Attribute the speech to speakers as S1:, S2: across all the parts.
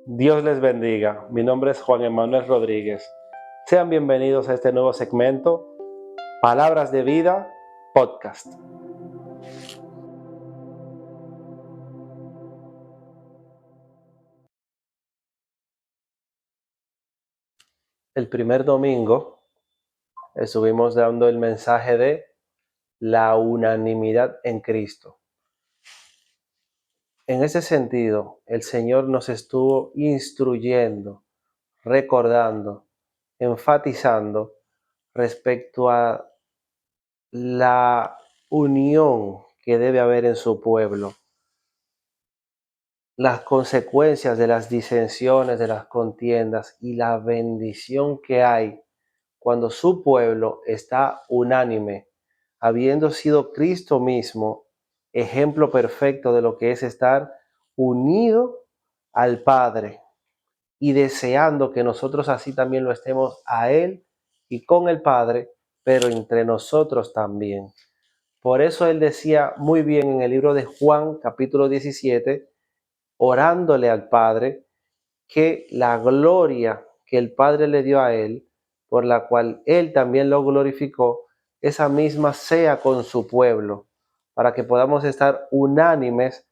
S1: Dios les bendiga. Mi nombre es Juan Emanuel Rodríguez. Sean bienvenidos a este nuevo segmento, Palabras de Vida Podcast. El primer domingo estuvimos dando el mensaje de la unanimidad en Cristo. En ese sentido, el Señor nos estuvo instruyendo, recordando, enfatizando respecto a la unión que debe haber en su pueblo, las consecuencias de las disensiones, de las contiendas y la bendición que hay cuando su pueblo está unánime, habiendo sido Cristo mismo ejemplo perfecto de lo que es estar unido al Padre y deseando que nosotros así también lo estemos a Él y con el Padre, pero entre nosotros también. Por eso Él decía muy bien en el libro de Juan, capítulo 17, orándole al Padre, que la gloria que el Padre le dio a Él, por la cual Él también lo glorificó, esa misma sea con su pueblo, para que podamos estar unánimes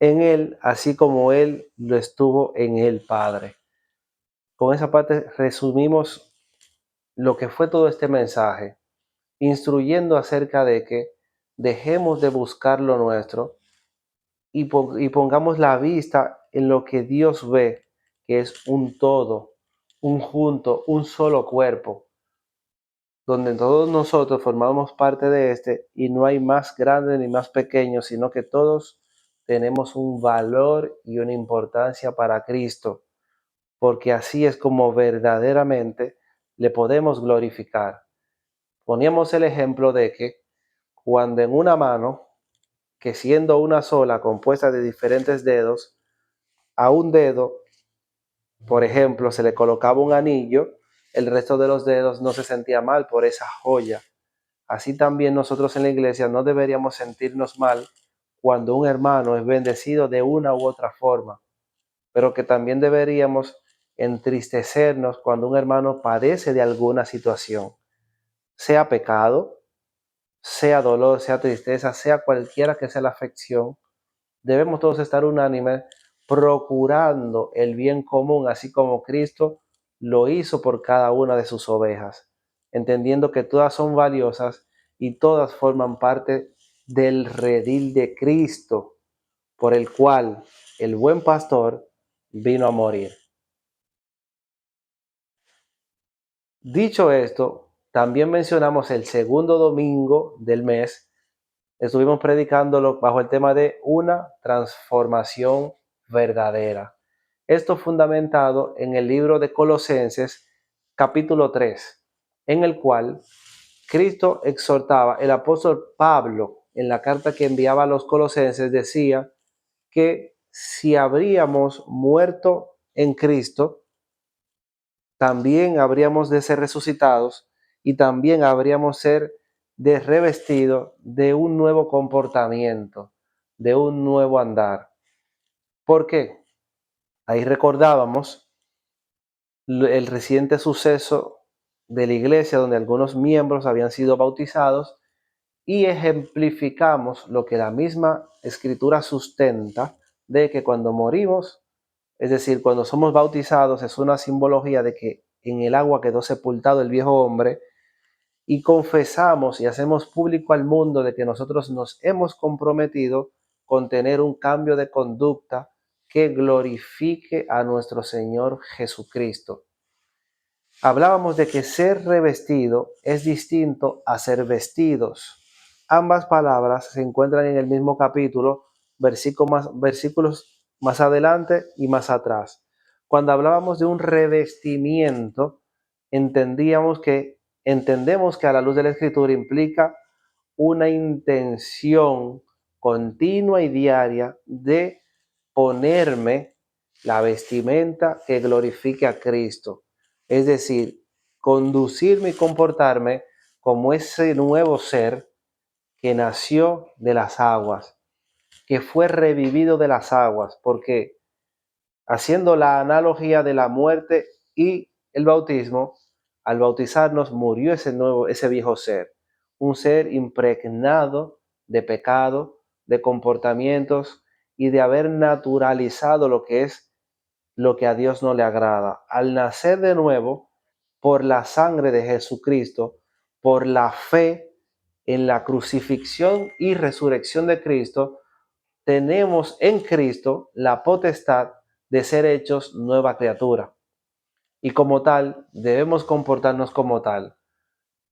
S1: en Él, así como Él lo estuvo en el Padre. Con esa parte resumimos lo que fue todo este mensaje, instruyendo acerca de que dejemos de buscar lo nuestro y pongamos la vista en lo que Dios ve, que es un todo, un junto, un solo cuerpo, donde todos nosotros formamos parte de este y no hay más grande ni más pequeño, sino que todos tenemos un valor y una importancia para Cristo, porque así es como verdaderamente le podemos glorificar. Poníamos el ejemplo de que cuando en una mano, que siendo una sola, compuesta de diferentes dedos, a un dedo, por ejemplo, se le colocaba un anillo, el resto de los dedos no se sentía mal por esa joya. Así también nosotros en la iglesia no deberíamos sentirnos mal cuando un hermano es bendecido de una u otra forma, pero que también deberíamos entristecernos cuando un hermano padece de alguna situación, sea pecado, sea dolor, sea tristeza, sea cualquiera que sea la afección. Debemos todos estar unánimes procurando el bien común, así como Cristo lo hizo por cada una de sus ovejas, entendiendo que todas son valiosas y todas forman parte del redil de Cristo, por el cual el buen pastor vino a morir. Dicho esto, también mencionamos el segundo domingo del mes. Estuvimos predicándolo bajo el tema de una transformación verdadera. Esto fundamentado en el libro de Colosenses, capítulo 3, en el cual Cristo exhortaba, el apóstol Pablo, en la carta que enviaba a los colosenses, decía que si habríamos muerto en Cristo, también habríamos de ser resucitados y también habríamos ser de revestido de un nuevo comportamiento, de un nuevo andar. ¿Por qué? Ahí recordábamos el reciente suceso de la iglesia donde algunos miembros habían sido bautizados y ejemplificamos lo que la misma escritura sustenta de que cuando morimos, es decir, cuando somos bautizados, es una simbología de que en el agua quedó sepultado el viejo hombre y confesamos y hacemos público al mundo de que nosotros nos hemos comprometido con tener un cambio de conducta que glorifique a nuestro Señor Jesucristo. Hablábamos de que ser revestido es distinto a ser vestidos. Ambas palabras se encuentran en el mismo capítulo, versículos más adelante y más atrás. Cuando hablábamos de un revestimiento, entendemos que a la luz de la Escritura implica una intención continua y diaria de ponerme la vestimenta que glorifique a Cristo. Es decir, conducirme y comportarme como ese nuevo ser que nació de las aguas, que fue revivido de las aguas, porque Haciendo la analogía de la muerte y el bautismo, al bautizarnos murió ese viejo ser, un ser impregnado de pecado, de comportamientos y de haber naturalizado lo que es lo que a Dios no le agrada. Al nacer de nuevo, por la sangre de Jesucristo, por la fe en la crucifixión y resurrección de Cristo, tenemos en Cristo la potestad de ser hechos nueva criatura. Y como tal, debemos comportarnos como tal,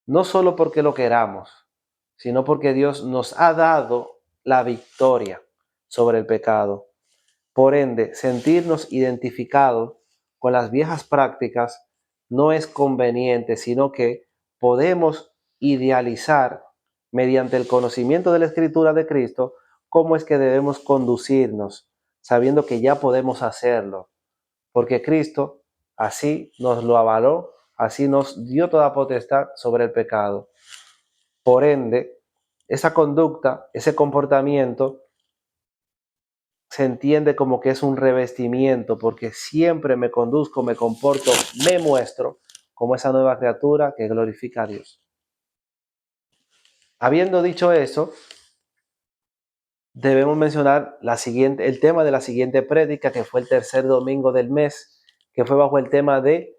S1: no solo porque lo queramos, sino porque Dios nos ha dado la victoria sobre el pecado. Por ende, sentirnos identificados con las viejas prácticas no es conveniente, sino que podemos idealizar mediante el conocimiento de la Escritura de Cristo cómo es que debemos conducirnos, sabiendo que ya podemos hacerlo, porque Cristo así nos lo avaló, así nos dio toda potestad sobre el pecado. Por ende, esa conducta, ese comportamiento se entiende como que es un revestimiento, porque siempre me conduzco, me comporto, me muestro como esa nueva criatura que glorifica a Dios. Habiendo dicho eso, debemos mencionar el tema de la siguiente prédica, que fue el tercer domingo del mes, que fue bajo el tema de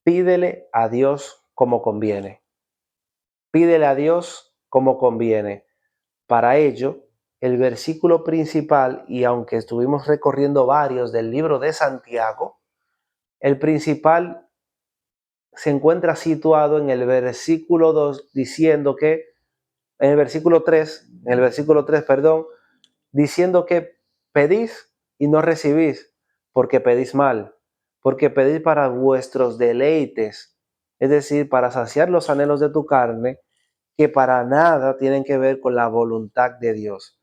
S1: pídele a Dios como conviene. Pídele a Dios como conviene. Para ello, el versículo principal, y aunque estuvimos recorriendo varios del libro de Santiago, el principal se encuentra situado en el versículo 2, diciendo que, en el versículo 3, perdón, diciendo que pedís y no recibís, porque pedís mal, porque pedís para vuestros deleites, es decir, para saciar los anhelos de tu carne, que para nada tienen que ver con la voluntad de Dios.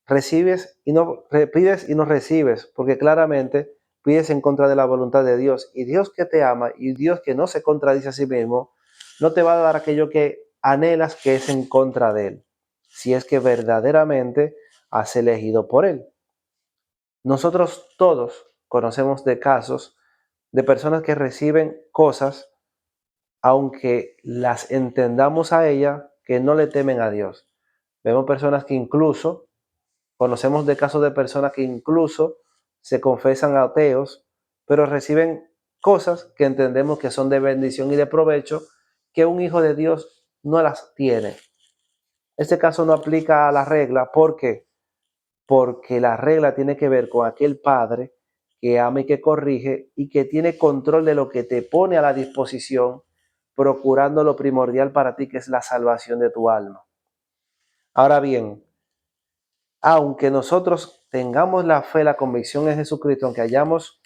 S1: Pides y no recibes, porque claramente pides en contra de la voluntad de Dios. Y Dios que te ama y Dios que no se contradice a sí mismo, no te va a dar aquello que anhelas, que es en contra de Él, si es que verdaderamente has elegido por Él. Nosotros todos conocemos de casos de personas que reciben cosas, aunque las entendamos a ella, que no le temen a Dios. Vemos personas que incluso Conocemos de casos de personas que incluso se confesan ateos, pero reciben cosas que entendemos que son de bendición y de provecho, que un hijo de Dios no las tiene. Este caso no aplica a la regla. ¿Por qué? Porque la regla tiene que ver con aquel padre que ama y que corrige y que tiene control de lo que te pone a la disposición, procurando lo primordial para ti, que es la salvación de tu alma. Ahora bien, aunque nosotros tengamos la fe, la convicción en Jesucristo, aunque hayamos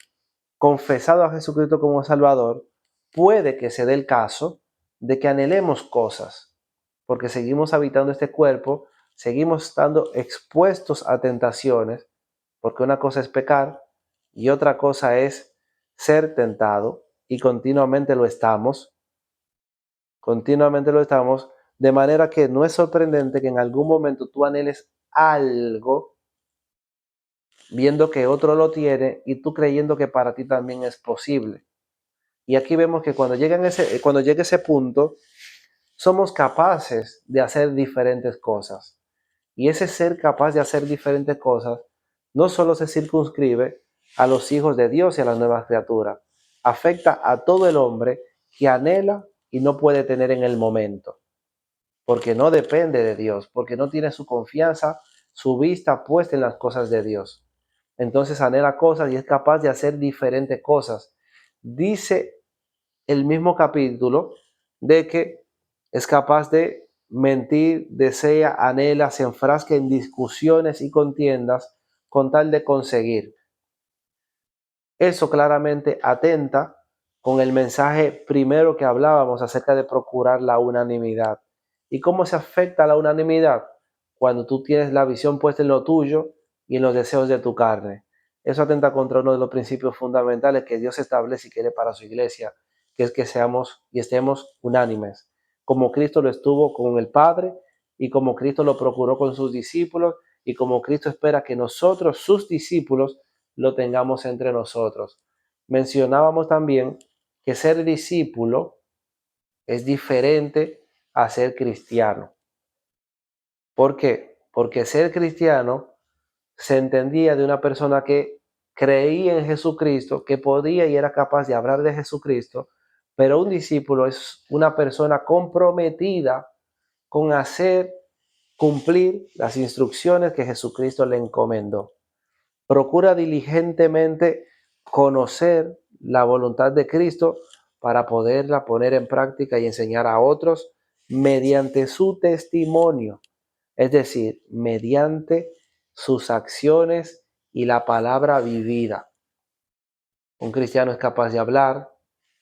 S1: confesado a Jesucristo como Salvador, puede que se dé el caso de que anhelemos cosas, porque seguimos habitando este cuerpo, seguimos estando expuestos a tentaciones, porque una cosa es pecar y otra cosa es ser tentado, y continuamente lo estamos, de manera que no es sorprendente que en algún momento tú anheles algo viendo que otro lo tiene y tú creyendo que para ti también es posible. Y aquí vemos que cuando llega ese punto, somos capaces de hacer diferentes cosas. Y ese ser capaz de hacer diferentes cosas no solo se circunscribe a los hijos de Dios y a las nuevas criaturas, afecta a todo el hombre que anhela y no puede tener en el momento, porque no depende de Dios, porque no tiene su confianza, su vista puesta en las cosas de Dios. Entonces anhela cosas y es capaz de hacer diferentes cosas. Dice el mismo capítulo de que es capaz de mentir, desea, anhela, se enfrasca en discusiones y contiendas con tal de conseguir. Eso claramente atenta con el mensaje primero que hablábamos acerca de procurar la unanimidad. ¿Y cómo se afecta la unanimidad? Cuando tú tienes la visión puesta en lo tuyo y en los deseos de tu carne. Eso atenta contra uno de los principios fundamentales que Dios establece y quiere para su iglesia, que es que seamos y estemos unánimes, como Cristo lo estuvo con el Padre y como Cristo lo procuró con sus discípulos y como Cristo espera que nosotros, sus discípulos, lo tengamos entre nosotros. Mencionábamos también que ser discípulo es diferente a ser cristiano. ¿Por qué? Porque ser cristiano se entendía de una persona que creía en Jesucristo, que podía y era capaz de hablar de Jesucristo, pero un discípulo es una persona comprometida con hacer cumplir las instrucciones que Jesucristo le encomendó. Procura diligentemente conocer la voluntad de Cristo para poderla poner en práctica y enseñar a otros mediante su testimonio, es decir, mediante sus acciones y la palabra vivida. Un cristiano es capaz de hablar,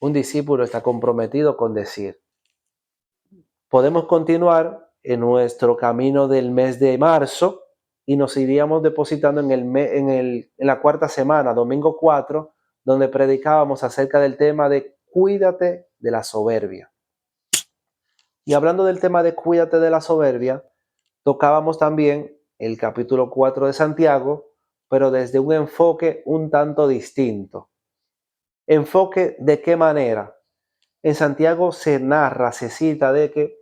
S1: un discípulo está comprometido con decir. Podemos continuar en nuestro camino del mes de marzo y nos iríamos depositando en la cuarta semana, domingo 4, donde predicábamos acerca del tema de cuídate de la soberbia. Y hablando del tema de cuídate de la soberbia, tocábamos también el capítulo 4 de Santiago, pero desde un enfoque un tanto distinto. ¿Enfoque de qué manera? En Santiago se narra, se cita de que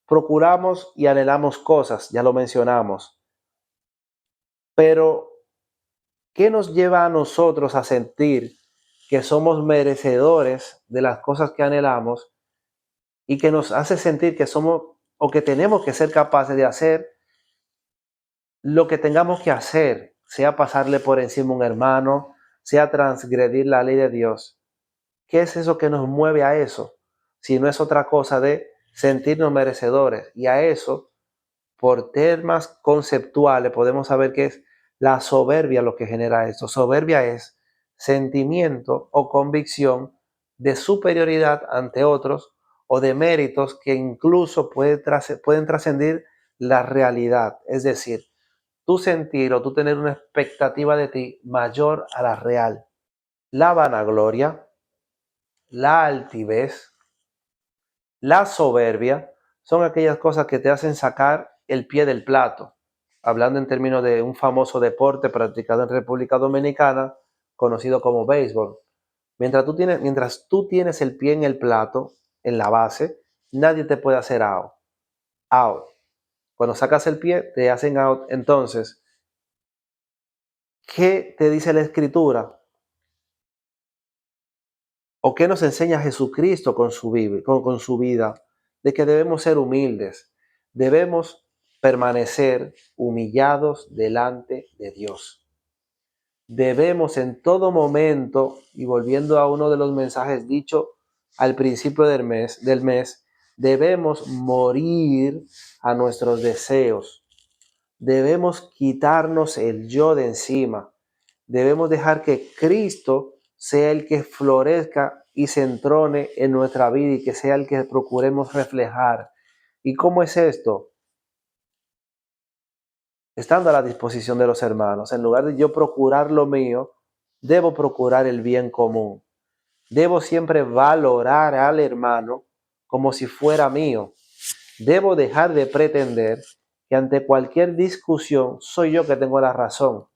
S1: procuramos y anhelamos cosas, ya lo mencionamos, pero ¿qué nos lleva a nosotros a sentir que somos merecedores de las cosas que anhelamos y que nos hace sentir que somos o que tenemos que ser capaces de hacer lo que tengamos que hacer, sea pasarle por encima a un hermano, sea transgredir la ley de Dios? ¿Qué es eso que nos mueve a eso? Si no es otra cosa de sentirnos merecedores. Y a eso, por temas conceptuales, podemos saber que es la soberbia lo que genera esto. Soberbia es sentimiento o convicción de superioridad ante otros o de méritos que incluso pueden trascender la realidad. Es decir, tú sentir o tú tener una expectativa de ti mayor a la real. La vanagloria, la altivez, la soberbia son aquellas cosas que te hacen sacar el pie del plato. Hablando en términos de un famoso deporte practicado en República Dominicana, conocido como béisbol. Mientras tú tienes el pie en el plato, en la base, nadie te puede hacer out. Out. Cuando sacas el pie, te hacen out. Entonces, ¿qué te dice la Escritura? ¿O qué nos enseña Jesucristo con su vida? De que debemos ser humildes, debemos permanecer humillados delante de Dios. Debemos en todo momento, y volviendo a uno de los mensajes dicho al principio del mes, debemos morir a nuestros deseos. Debemos quitarnos el yo de encima. Debemos dejar que Cristo sea el que florezca y se entrone en nuestra vida y que sea el que procuremos reflejar. ¿Y cómo es esto? Estando a la disposición de los hermanos. En lugar de yo procurar lo mío, debo procurar el bien común. Debo siempre valorar al hermano como si fuera mío. Debo dejar de pretender que ante cualquier discusión soy yo que tengo la razón.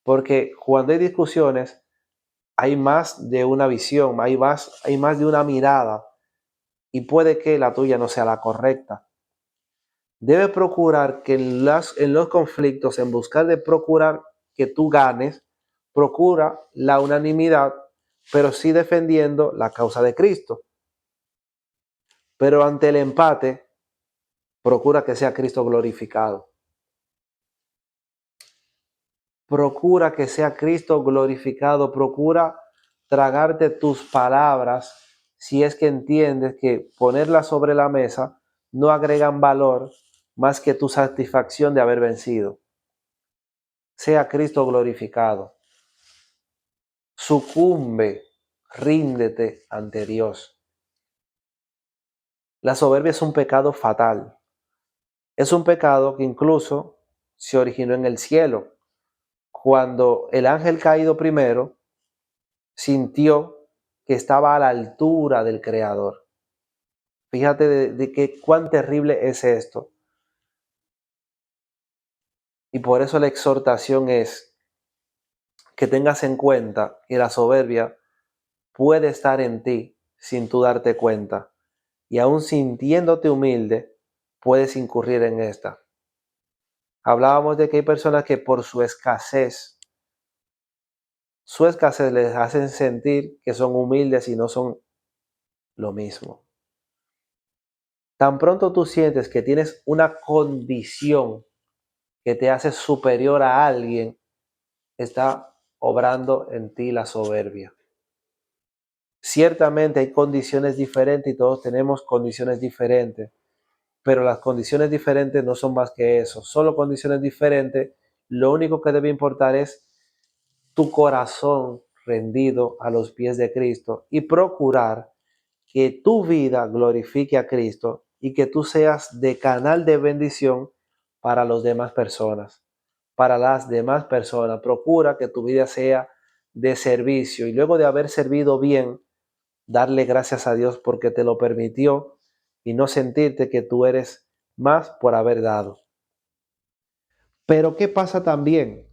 S1: Porque cuando hay discusiones, hay más de una visión, hay más de una mirada y puede que la tuya no sea la correcta. Debe procurar que en los conflictos, en buscar de procurar que tú ganes, procura la unanimidad, pero sí defendiendo la causa de Cristo. Pero ante el empate, procura que sea Cristo glorificado. Procura que sea Cristo glorificado. Procura tragarte tus palabras si es que entiendes que ponerlas sobre la mesa no agregan valor más que tu satisfacción de haber vencido. Sea Cristo glorificado. Sucumbe, ríndete ante Dios. La soberbia es un pecado fatal. Es un pecado que incluso se originó en el cielo. Cuando el ángel caído primero sintió que estaba a la altura del Creador. Fíjate de que cuán terrible es esto. Y por eso la exhortación es que tengas en cuenta que la soberbia puede estar en ti sin tú darte cuenta. Y aún sintiéndote humilde, puedes incurrir en esta. Hablábamos de que hay personas que por su escasez les hacen sentir que son humildes y no son lo mismo. Tan pronto tú sientes que tienes una condición que te hace superior a alguien, está obrando en ti la soberbia. Ciertamente hay condiciones diferentes y todos tenemos condiciones diferentes, pero las condiciones diferentes no son más que eso, solo condiciones diferentes. Lo único que debe importar es tu corazón rendido a los pies de Cristo y procurar que tu vida glorifique a Cristo y que tú seas de canal de bendición para las demás personas. Para las demás personas, procura que tu vida sea de servicio y luego de haber servido bien, darle gracias a Dios porque te lo permitió y no sentirte que tú eres más por haber dado. Pero ¿qué pasa también?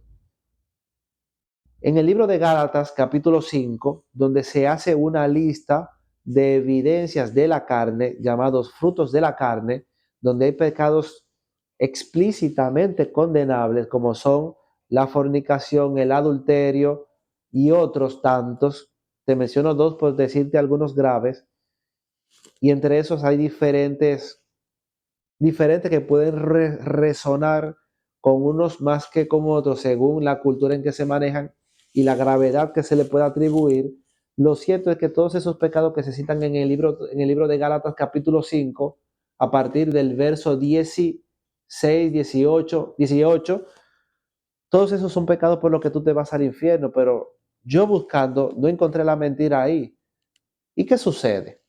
S1: En el libro de Gálatas, capítulo 5, donde se hace una lista de evidencias de la carne, llamados frutos de la carne, donde hay pecados explícitamente condenables, como son la fornicación, el adulterio y otros tantos. Te menciono dos por decirte algunos graves, y entre esos hay diferentes que pueden resonar con unos más que con otros según la cultura en que se manejan y la gravedad que se le puede atribuir. Lo cierto es que todos esos pecados que se citan en el libro de Gálatas capítulo 5, a partir del verso 16, 18, todos esos son pecados por los que tú te vas al infierno, pero yo buscando no encontré la mentira ahí. ¿Y qué sucede?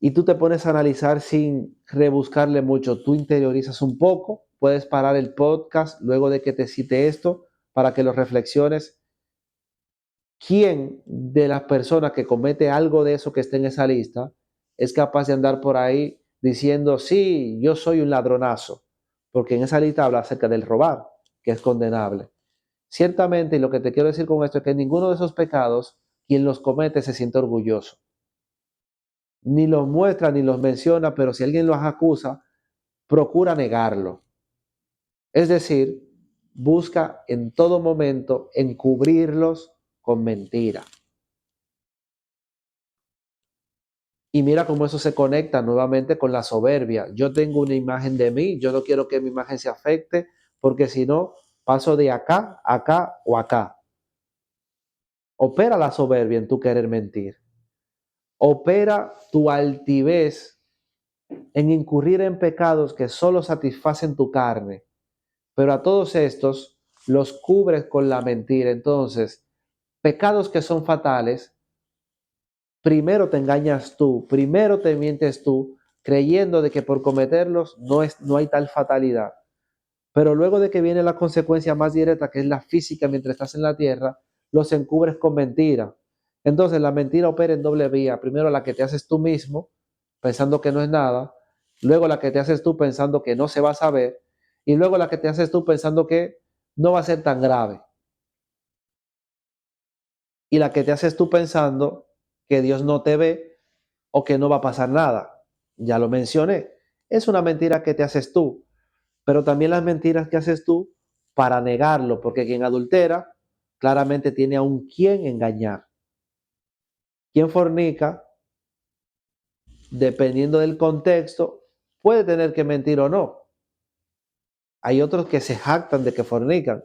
S1: Y tú te pones a analizar sin rebuscarle mucho, tú interiorizas un poco, puedes parar el podcast luego de que te cite esto para que lo reflexiones. ¿Quién de las personas que comete algo de eso que está en esa lista es capaz de andar por ahí diciendo, sí, yo soy un ladronazo? Porque en esa lista habla acerca del robar, que es condenable. Ciertamente, y lo que te quiero decir con esto es que ninguno de esos pecados, quien los comete se siente orgulloso. Ni los muestra ni los menciona, pero si alguien los acusa, procura negarlo. Es decir, busca en todo momento encubrirlos con mentira. Y mira cómo eso se conecta nuevamente con la soberbia. Yo tengo una imagen de mí, yo no quiero que mi imagen se afecte, porque si no, paso de acá, acá o acá. Opera la soberbia en tu querer mentir. Opera tu altivez en incurrir en pecados que solo satisfacen tu carne. Pero a todos estos los cubres con la mentira. Entonces, pecados que son fatales, primero te engañas tú, primero te mientes tú, creyendo de que por cometerlos no hay tal fatalidad. Pero luego de que viene la consecuencia más directa, que es la física mientras estás en la tierra, los encubres con mentira. Entonces la mentira opera en doble vía. Primero la que te haces tú mismo, pensando que no es nada. Luego la que te haces tú pensando que no se va a saber. Y luego la que te haces tú pensando que no va a ser tan grave. Y la que te haces tú pensando que Dios no te ve o que no va a pasar nada. Ya lo mencioné. Es una mentira que te haces tú, pero también las mentiras que haces tú para negarlo, porque quien adultera claramente tiene a un quien engañar. Quien fornica, dependiendo del contexto, puede tener que mentir o no. Hay otros que se jactan de que fornican,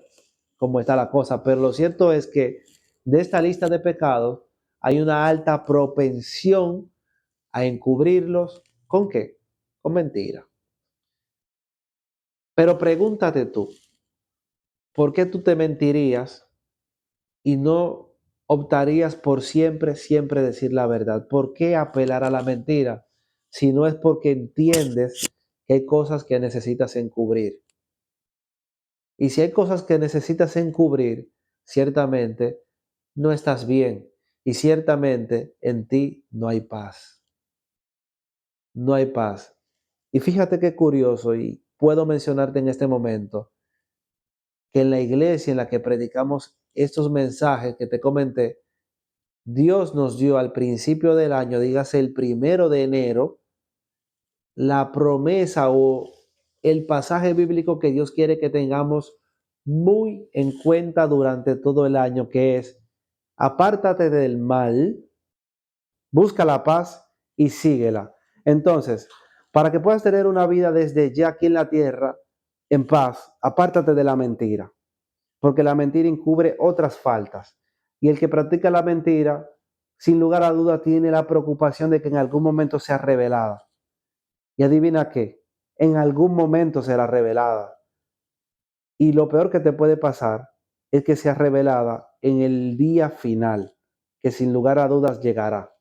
S1: como está la cosa, pero lo cierto es que de esta lista de pecados hay una alta propensión a encubrirlos. ¿Con qué? Con mentira. Pero pregúntate tú, ¿por qué tú te mentirías y no optarías por siempre, siempre decir la verdad? ¿Por qué apelar a la mentira si no es porque entiendes que hay cosas que necesitas encubrir? Y si hay cosas que necesitas encubrir, ciertamente no estás bien y ciertamente en ti no hay paz. No hay paz. Y fíjate qué curioso, y puedo mencionarte en este momento, que en la iglesia en la que predicamos estos mensajes que te comenté, Dios nos dio al principio del año, dígase el 1 de enero, la promesa o el pasaje bíblico que Dios quiere que tengamos muy en cuenta durante todo el año, que es: apártate del mal, busca la paz y síguela. Entonces, para que puedas tener una vida desde ya aquí en la tierra, en paz, apártate de la mentira, porque la mentira encubre otras faltas. Y el que practica la mentira, sin lugar a duda, tiene la preocupación de que en algún momento sea revelada. Y adivina qué, en algún momento será revelada. Y lo peor que te puede pasar es que sea revelada en el día final, que sin lugar a dudas llegará.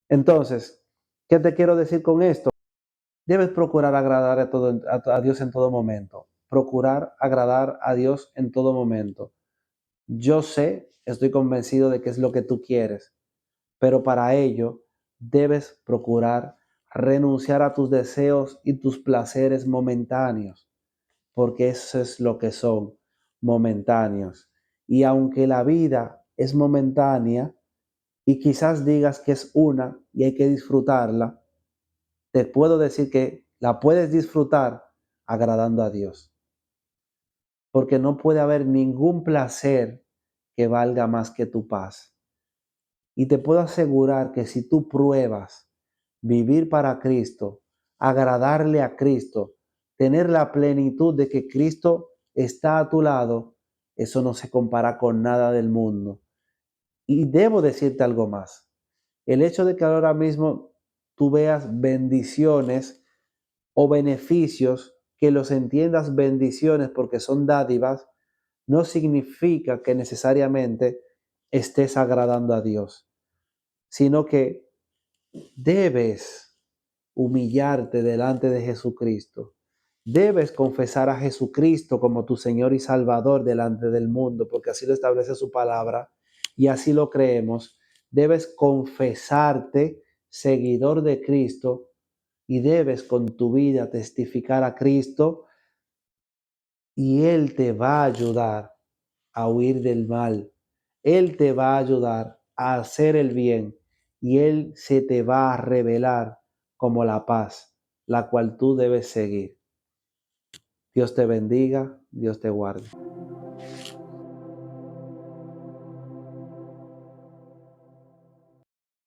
S1: Entonces, ¿qué te quiero decir con esto? Debes procurar agradar a Dios en todo momento. Procurar agradar a Dios en todo momento. Yo sé, estoy convencido de que es lo que tú quieres, pero para ello debes procurar renunciar a tus deseos y tus placeres momentáneos, porque eso es lo que son, momentáneos. Y aunque la vida es momentánea y quizás digas que es una y hay que disfrutarla, te puedo decir que la puedes disfrutar agradando a Dios, porque no puede haber ningún placer que valga más que tu paz. Y te puedo asegurar que si tú pruebas vivir para Cristo, agradarle a Cristo, tener la plenitud de que Cristo está a tu lado, eso no se compara con nada del mundo. Y debo decirte algo más. El hecho de que ahora mismo tú veas bendiciones o beneficios, que los entiendas bendiciones porque son dádivas, no significa que necesariamente estés agradando a Dios, sino que debes humillarte delante de Jesucristo. Debes confesar a Jesucristo como tu Señor y Salvador delante del mundo, porque así lo establece su palabra y así lo creemos. Debes confesarte seguidor de Cristo y debes con tu vida testificar a Cristo, y Él te va a ayudar a huir del mal. Él te va a ayudar a hacer el bien y Él se te va a revelar como la paz, la cual tú debes seguir. Dios te bendiga, Dios te guarde.